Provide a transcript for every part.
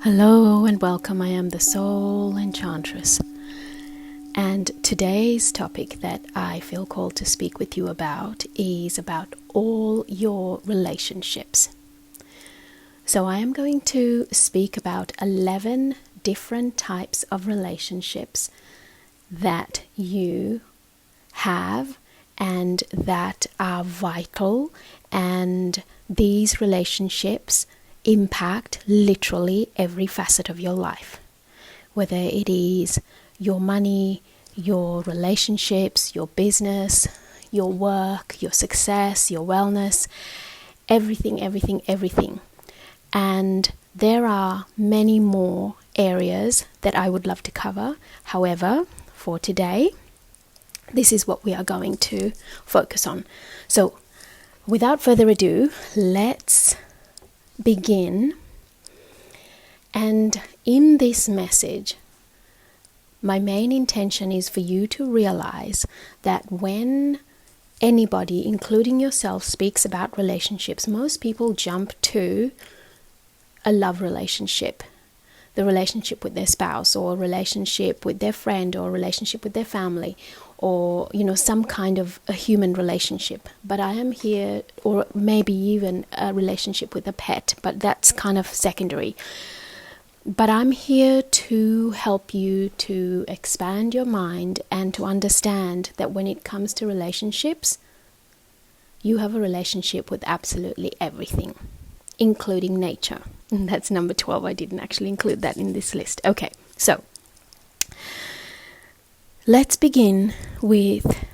Hello and welcome. I am the Soul Enchantress, and today's topic that I feel called to speak with you about is about all your relationships. So I am going to speak about 11 different types of relationships that you have and that are vital, and these relationships impact literally every facet of your life, whether it is your money, your relationships, your business, your work, your success, your wellness, everything. And there are many more areas that I would love to cover. However, for today, this is what we are going to focus on. So without further ado, let's begin. And in this message, my main intention is for you to realize that when anybody, including yourself, speaks about relationships, most people jump to a love relationship, the relationship with their spouse, or a relationship with their friend, or a relationship with their family, or some kind of a human relationship. But I am here, or maybe even a relationship with a pet, but that's kind of secondary. But I'm here to help you to expand your mind and to understand that when it comes to relationships, you have a relationship with absolutely everything, including nature. And that's number 12. I didn't actually include that in this list. Okay, so let's begin with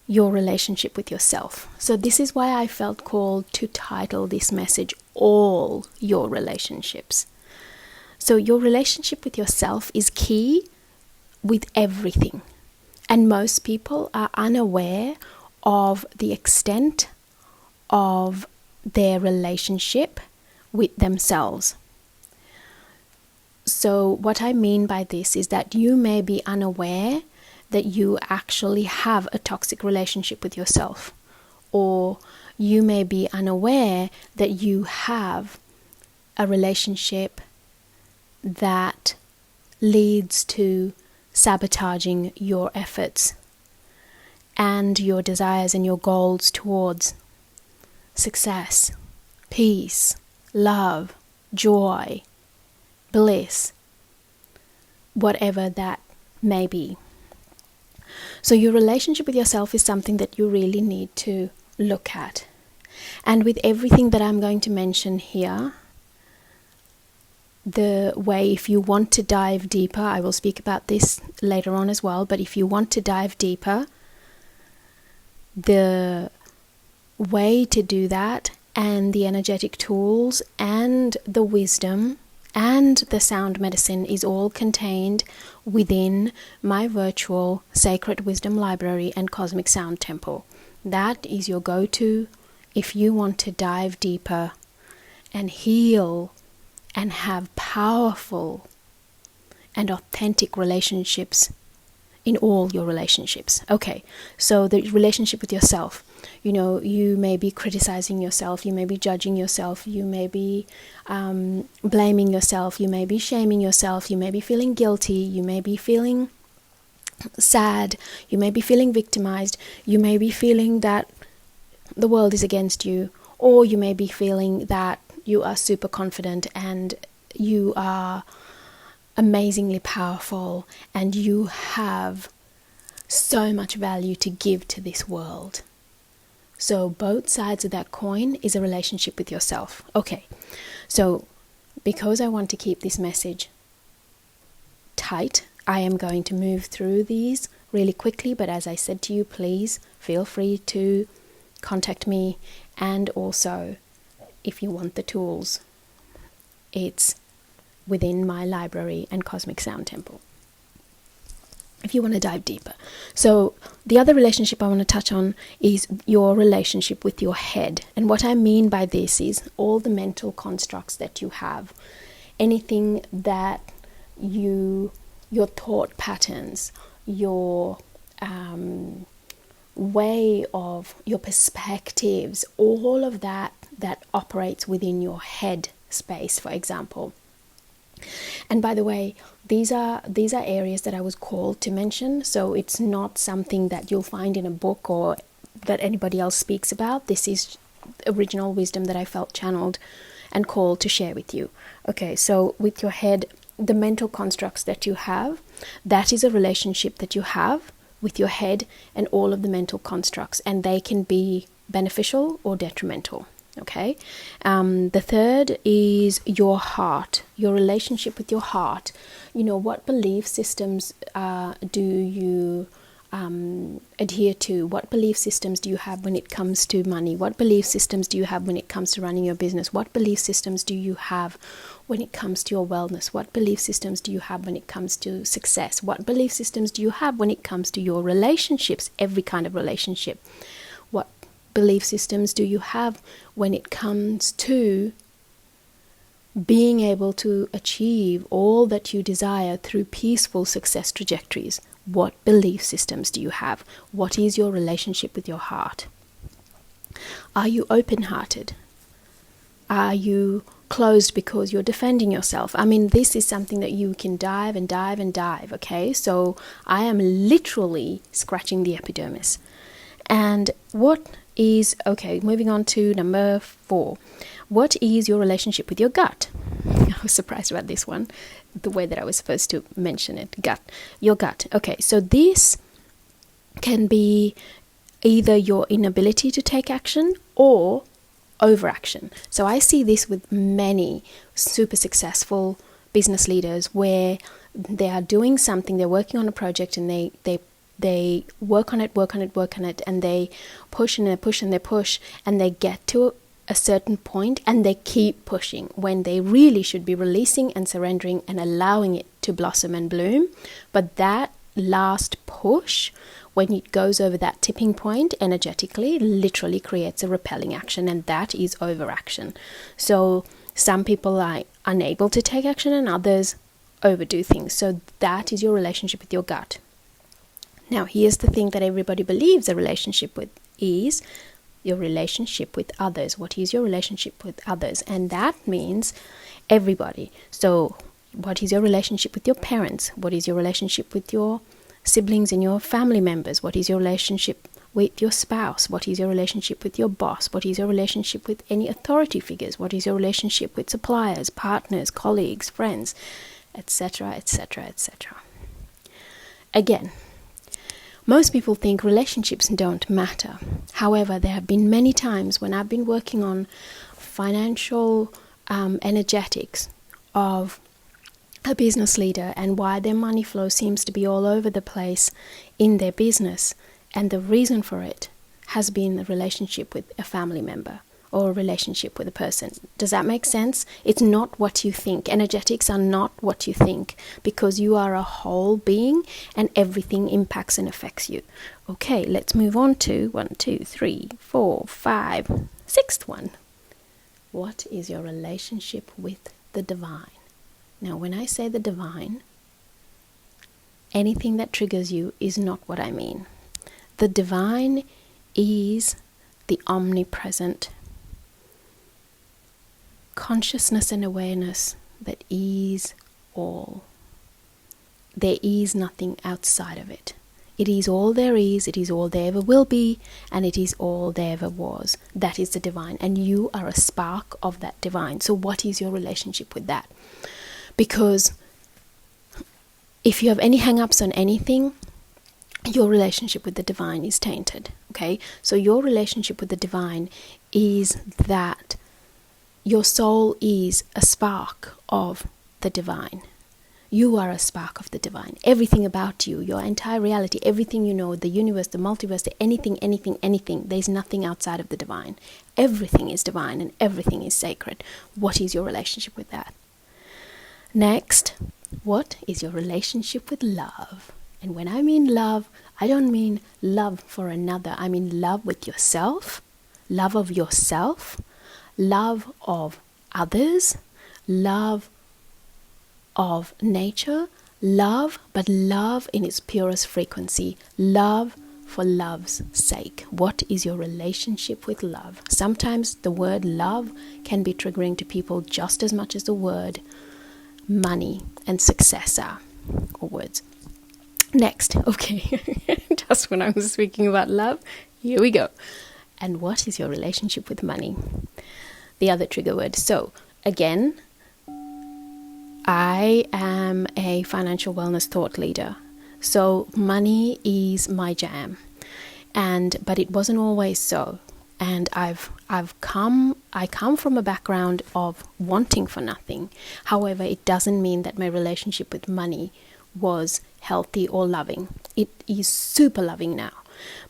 your relationship with yourself. So this is why I felt called to title this message, All Your Relationships. So your relationship with yourself is key with everything. And most people are unaware of the extent of their relationship with themselves. So what I mean by this is that you may be unaware that you actually have a toxic relationship with yourself, or you may be unaware that you have a relationship that leads to sabotaging your efforts and your desires and your goals towards success, peace, love, joy, bliss, whatever that may be. So your relationship with yourself is something that you really need to look at. And with everything that I'm going to mention here, the way, if you want to dive deeper, I will speak about this later on as well, but if you want to dive deeper, the way to do that, and the energetic tools and the wisdom and the sound medicine is all contained within my virtual Sacred Wisdom Library and Cosmic Sound Temple. That is your go-to if you want to dive deeper and heal and have powerful and authentic relationships in all your relationships. Okay, so the relationship with yourself. You may be criticizing yourself, you may be judging yourself, you may be blaming yourself, you may be shaming yourself, you may be feeling guilty, you may be feeling sad, you may be feeling victimized, you may be feeling that the world is against you, or you may be feeling that you are super confident and you are amazingly powerful and you have so much value to give to this world. So both sides of that coin is a relationship with yourself. Okay, so because I want to keep this message tight, I am going to move through these really quickly, but as I said to you, please feel free to contact me, and also if you want the tools, it's within my library and Cosmic Sound Temple, if you want to dive deeper. So the other relationship I want to touch on is your relationship with your head. And what I mean by this is all the mental constructs that you have, anything that your thought patterns, your way of your perspectives, all of that operates within your head space, for example. And by the way, these are areas that I was called to mention, so it's not something that you'll find in a book or that anybody else speaks about. This is original wisdom that I felt channeled and called to share with you. Okay, so with your head, the mental constructs that you have, that is a relationship that you have with your head and all of the mental constructs, and they can be beneficial or detrimental. Okay. The third is your heart, your relationship with your heart. What belief systems do you adhere to? What belief systems do you have when it comes to money? What belief systems do you have when it comes to running your business? What belief systems do you have when it comes to your wellness? What belief systems do you have when it comes to success? What belief systems do you have when it comes to your relationships, every kind of relationship? What belief systems do you have when it comes to being able to achieve all that you desire through peaceful success trajectories? What belief systems do you have? What is your relationship with your heart? Are you open-hearted? Are you closed because you're defending yourself? I mean, this is something that you can dive and dive and dive, okay? So I am literally scratching the epidermis. And moving on to number 4. What is your relationship with your gut? I was surprised about this one, the way that I was supposed to mention it. Your gut. Okay, so this can be either your inability to take action or overaction. So I see this with many super successful business leaders where they are doing something, they're working on a project, and they work on it, and they push and they push and they push, and they get to a certain point and they keep pushing when they really should be releasing and surrendering and allowing it to blossom and bloom. But that last push, when it goes over that tipping point energetically, literally creates a repelling action, and that is overaction. So some people are unable to take action and others overdo things. So that is your relationship with your gut. Now, here's the thing that everybody believes a relationship with is your relationship with others. What is your relationship with others? And that means everybody. So what is your relationship with your parents? What is your relationship with your siblings and your family members? What is your relationship with your spouse? What is your relationship with your boss? What is your relationship with any authority figures? What is your relationship with suppliers, partners, colleagues, friends, etc., etc., etc.? Again, most people think relationships don't matter. However, there have been many times when I've been working on financial energetics of a business leader and why their money flow seems to be all over the place in their business. And the reason for it has been a relationship with a family member or a relationship with a person. Does that make sense? It's not what you think. Energetics are not what you think, because you are a whole being and everything impacts and affects you. Okay, let's move on to 1, 2, 3, 4, 5, sixth one. What is your relationship with the divine? Now, when I say the divine, anything that triggers you is not what I mean. The divine is the omnipresent consciousness and awareness that is all. There is nothing outside of it. It is all there is, it is all there ever will be, and it is all there ever was. That is the divine, and you are a spark of that divine. So what is your relationship with that? Because if you have any hang-ups on anything, your relationship with the divine is tainted. Okay, so your relationship with the divine is that your soul is a spark of the divine. You are a spark of the divine. Everything about you, your entire reality, everything you know, the universe, the multiverse, anything, there's nothing outside of the divine. Everything is divine and everything is sacred. What is your relationship with that? Next, what is your relationship with love? And when I mean love, I don't mean love for another. I mean love with yourself, love of yourself, love of others, love of nature, love, but love in its purest frequency, love for love's sake. What is your relationship with love? Sometimes the word love can be triggering to people just as much as the word money and success are, or words. Next, okay, just when I was speaking about love, here we go. And what is your relationship with money? The other trigger word. So, again, I am a financial wellness thought leader. So, money is my jam. But it wasn't always so. And I come from a background of wanting for nothing. However, it doesn't mean that my relationship with money was healthy or loving. It is super loving now.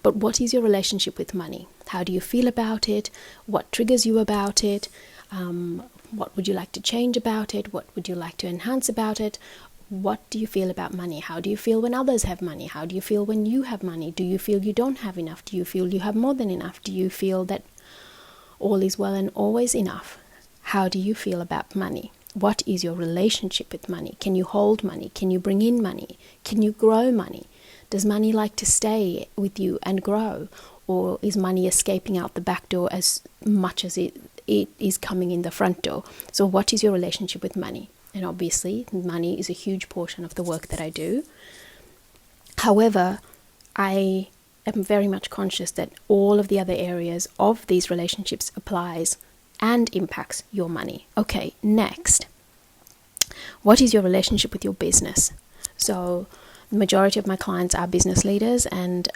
But what is your relationship with money? How do you feel about it? What triggers you about it? What would you like to change about it? What would you like to enhance about it? What do you feel about money? How do you feel when others have money? How do you feel when you have money? Do you feel you don't have enough? Do you feel you have more than enough? Do you feel that all is well and always enough? How do you feel about money? What is your relationship with money? Can you hold money? Can you bring in money? Can you grow money? Does money like to stay with you and grow? Or is money escaping out the back door as much as it is coming in the front door? So what is your relationship with money? And obviously, money is a huge portion of the work that I do. However, I am very much conscious that all of the other areas of these relationships applies and impacts your money. Okay, next. What is your relationship with your business? So the majority of my clients are business leaders and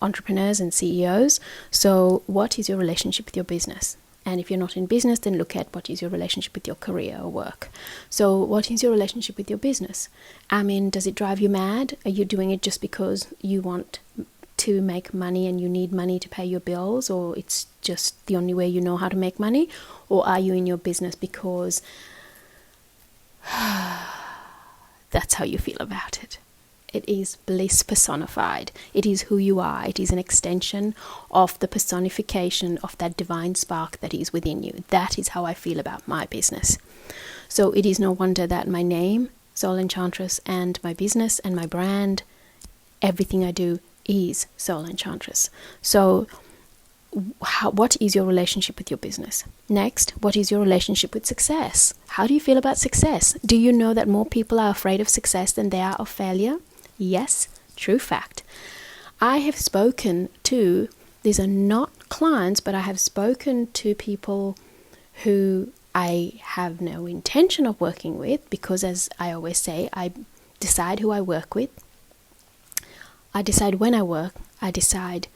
entrepreneurs and CEOs. So what is your relationship with your business? And if you're not in business, then look at what is your relationship with your career or work. So what is your relationship with your business? I mean, does it drive you mad? Are you doing it just because you want to make money and you need money to pay your bills, or it's just the only way you know how to make money? Or are you in your business because that's how you feel about it? It is bliss personified. It is who you are. It is an extension of the personification of that divine spark that is within you. That is how I feel about my business. So it is no wonder that my name, Soul Enchantress, and my business and my brand, everything I do is Soul Enchantress. So what is your relationship with your business? Next, what is your relationship with success? How do you feel about success? Do you know that more people are afraid of success than they are of failure? Yes, true fact. I have spoken to, these are not clients, but I have spoken to people who I have no intention of working with, because as I always say, I decide who I work with. I decide when I work, I decide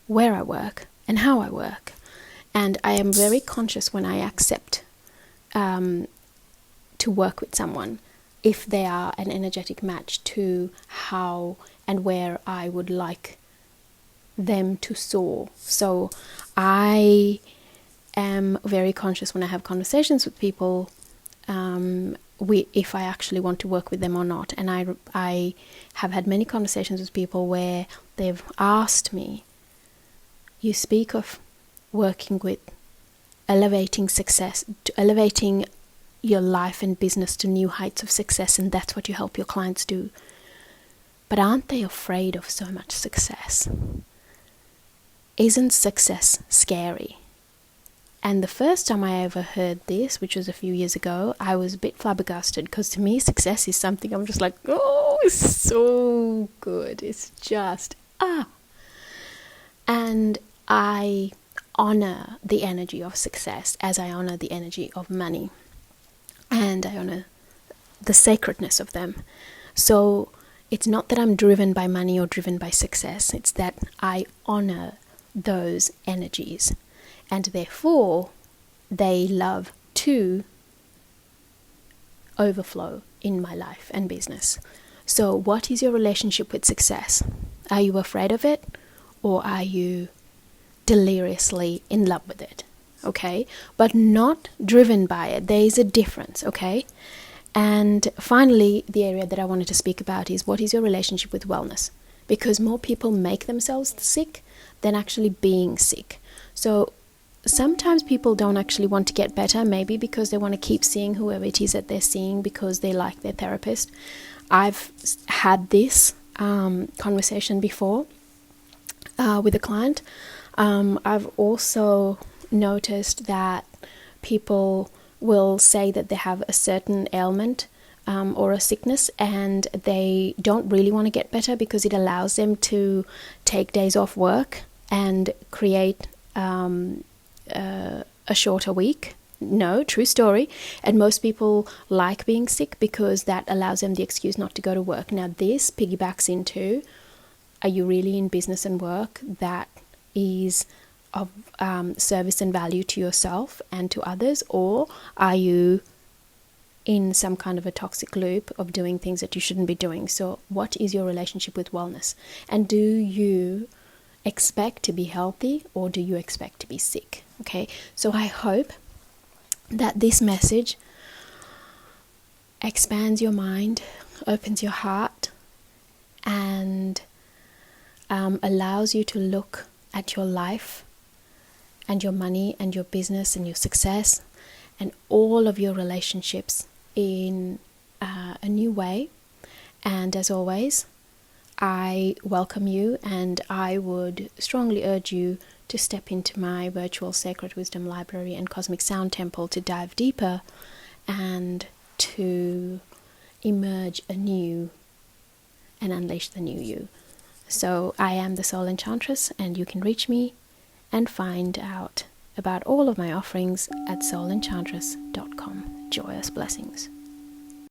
where I work and how I work. And I am very conscious when I accept to work with someone if they are an energetic match to how and where I would like them to soar. So I am very conscious when I have conversations with people if I actually want to work with them or not. And I have had many conversations with people where they've asked me, you speak of working with elevating success, elevating your life and business to new heights of success, and that's what you help your clients do. But aren't they afraid of so much success? Isn't success scary? And the first time I ever heard this, which was a few years ago, I was a bit flabbergasted, because to me success is something I'm just like, oh, it's so good. It's just, And I honor the energy of success as I honor the energy of money. And I honor the sacredness of them. So it's not that I'm driven by money or driven by success. It's that I honor those energies. And therefore, they love to overflow in my life and business. So what is your relationship with success? Are you afraid of it? Or are you deliriously in love with it? Okay, but not driven by it. There is a difference, okay? And finally, the area that I wanted to speak about is, what is your relationship with wellness? Because more people make themselves sick than actually being sick. So sometimes people don't actually want to get better, maybe because they want to keep seeing whoever it is that they're seeing because they like their therapist. I've had this conversation before, with a client. I've also noticed that people will say that they have a certain ailment or a sickness, and they don't really want to get better because it allows them to take days off work and create a shorter week. No, true story. And most people like being sick because that allows them the excuse not to go to work. Now, this piggybacks into, are you really in business and work that is of service and value to yourself and to others, or are you in some kind of a toxic loop of doing things that you shouldn't be doing? So what is your relationship with wellness? And do you expect to be healthy, or do you expect to be sick? Okay, so I hope that this message expands your mind, opens your heart, and allows you to look at your life and your money and your business and your success and all of your relationships in a new way. And as always, I welcome you, and I would strongly urge you to step into my virtual Sacred Wisdom Library and Cosmic Sound Temple to dive deeper and to emerge anew and unleash the new you. So I am the Soul Enchantress, and you can reach me and find out about all of my offerings at soulenchantress.com. Joyous blessings.